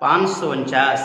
549۔